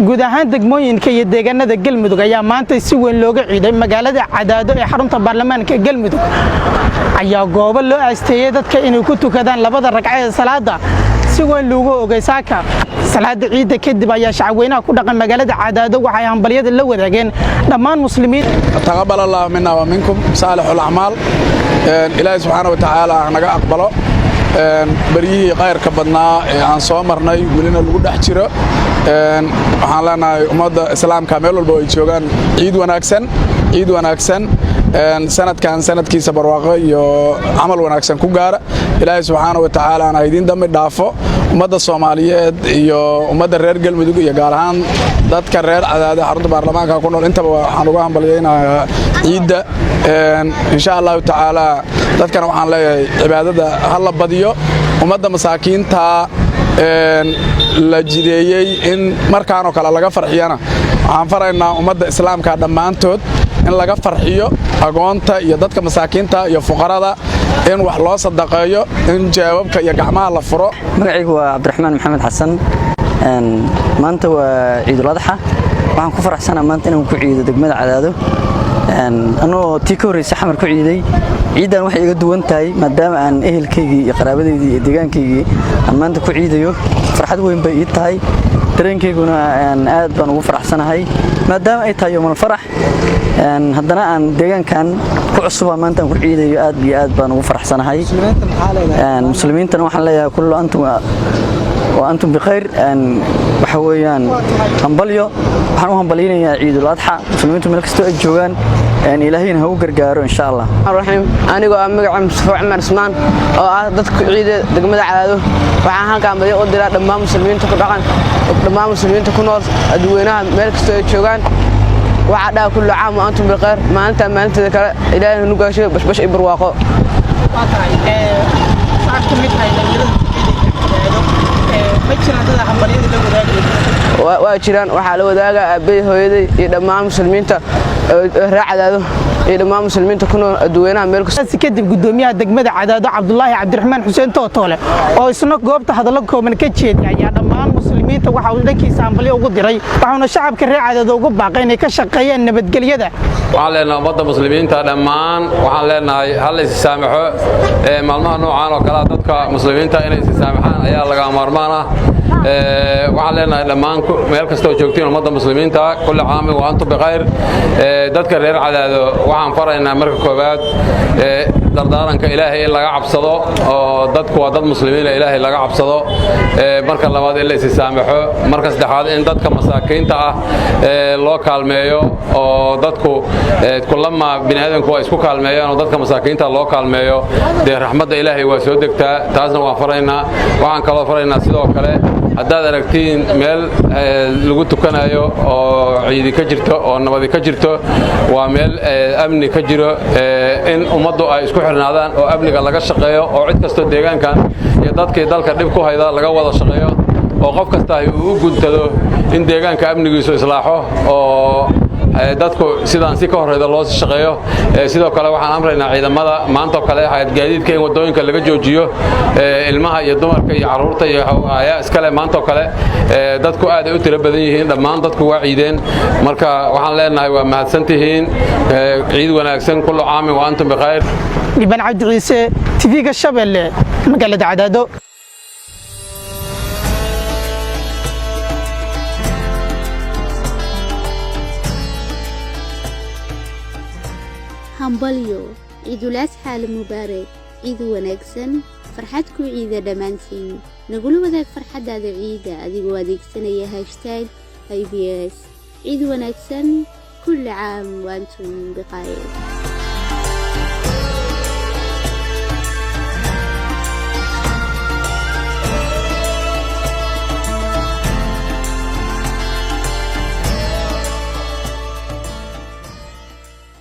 guud ahaan degmooyinka iyo deegaanada galmudug ayaa maanta si weyn looga ciiday magaalada Cadaado ee xarunta baarlamaanka galmudug ayaa goobo loo aasteeyay dadka inay ku tukadaan labada ragcad ee salaada si weyn loogu ogay saaka salaada ciida kadib ayaa shacabweynaha ku dhaqan magaalada Cadaado waxay hambaliyada la wadaageen dhammaan muslimiin taqabbal Allah minna wa minkum salihul a'mal ilaahay subhanahu wa ta'ala naga aqbalo bariyihii qayrka badnaa ee aan soo marnay welina lagu dhex jiro waxaan leenahay ummadda islaamka meel walba ay joogaan ciid wanaagsan sanadkan sanadkiisa barwaaqo iyo amal wanaagsan ku gaara ilaahay subhanahu wa ta'ala aan idin dambi dhaafo ummadda Soomaaliyeed iyo ummadda reer Galmudug iyo gaar ahaan dadka reer Cadaado xarunta baarlamaanka ku nool intaba waxaan uga hambalyeynaa ciidda insha Allah ta'ala dadkana waxaan leeyahay cibaadada hal badiyo ummadda masaakiinta la jideeyay in markaan oo kale laga farxiyana waxaan faraynaa ummadda islaamka dhamaantood in laga farxiyo agoonta iyo dadka masaakiinta iyo fuqarada in wax loo sadaqeeyo in jawaabka iyo gacmaha la furo magacaygu waa Cabdiraxmaan Maxamed Xasan maanta waa Ciidul Adha waxaan ku faraxsanahay maanta inaan ku ciido degmada Cadaado anoo tii ka horeysay xamar ku ciiday ciidan waxay iga duwan tahay maadaama aan ehelkaygii iyo qaraabadaydii iyo deegaankaygii aan maanta ku ciidayo farxad weyn bay ii tahay dareenkayguna aad baan ugu faraxsanahay maadaama ay tahay yawmal farax haddana aan deegaankan ku cusub maanta aan ku ciidayo aad iyo aad baan ugu faraxsanahay muslimiintana waxaan leeyahay kullu antum وأنتم بخير waxa weeyaan hambalyo waxaan u hambaleynayaa Ciidul Adha muslimiintu meel kasta ay joogaan ilaahayna ha u gargaaro insha Allah raxiim anigu magaca Mustafa Umar Usman oo ah dadka ciida degmada Cadaado waxaan halkaan badi u diraa dhammaan muslimiinta ku dhaqan dhammaan muslimiinta ku nool adduunyada meel kasta ay joogaan waxa dhaa kullu caam wa antum bikhayr maalinta kale ilaahay nu gaasho bash barwaaqo waa jiraan waxa la wadaaga aabay hooyaday iyo dhammaan muslimiinta raacadaado iyo dhammaan muslimiinta ku nool adduunyada meel kasta kadib gudoomiyaha degmada Cadaado Cabdullaahi Cabdiraxmaan Xuseen Tootole oo isna goobta hadallo kooban ka jeediyay ayaa dhammaan muslimiinta waxa uu dhankiisa hambalyo ugu diray waxaana shacabka reer Cadaado ugu baaqay inay ka shaqeeyaan nabadgelyada waxaan leenahay ummadda muslimiinta dhammaan waxaan leenahay hal is saamaxo maalmaha noocan oo kala dadka muslimiinta inay is saamaxaan ayaa laga maarmaan ah waxaan leenahay dhammaan meel kasta oo joogtiin ummadda muslimiinta kullu caam wa antum bikhayr dadka reer Cadaado waxaan faraynaa marka koobaad dardaaranka Ilaahay in laga cabsado oo dadku waa dad muslimiin Ilaahay laga cabsado marka labaad in la is saamaxo marka saddexaad in dadka masaakiinta ah loo kaalmeeyo oo dadku kullama bini'aadanku ay isku kaalmeeyaan oo dadka masaakiinta loo kaalmeeyo de raxmadda Ilaahay waa soo degtaa taasna waan faraynaa waxaan kaloo faraynaa sidoo kale haddaad aragtiin meel lagu tukanayo oo ciidi ka jirto oo nabadi ka jirto waa meel amni ka jiro in ummaddu ay isku xirnaadaan oo amniga laga shaqeeyo oo cid kasta deegaankan iyo dadkii dalka dhib ku hayda laga wada shaqeeyo oo qof kasta uu u guntado in deegaanka amnigiisu islaaxo oo dadku sidaan si ka horreeyda loo shaqeeyo sidoo kale waxaan amraynaa ciidamada maanta kale hay'ad gaadiidka in wadooyinka laga joojiyo ilmaha iyo dumarka iyo carruurta iyo ayaa iskale maanta kale dadku aad ay u tiro badan yihiin dhammaan dadku waa ciideen marka waxaan leenahay waa mahadsantihiin ciid wanaagsan kullu caam wa antum bikhayr Ibn Abdi Ciise TV-ga Shabeelle magaalada Cadaado hambalyo Ciidul Adha mubaarak ciid wanaagsan farxad ku ciida dhamaantiin nagula wadaag farxadaada ciida adigoo adeegsanaya #IBS ciid wanaagsan kullu caam wa antum bikhayr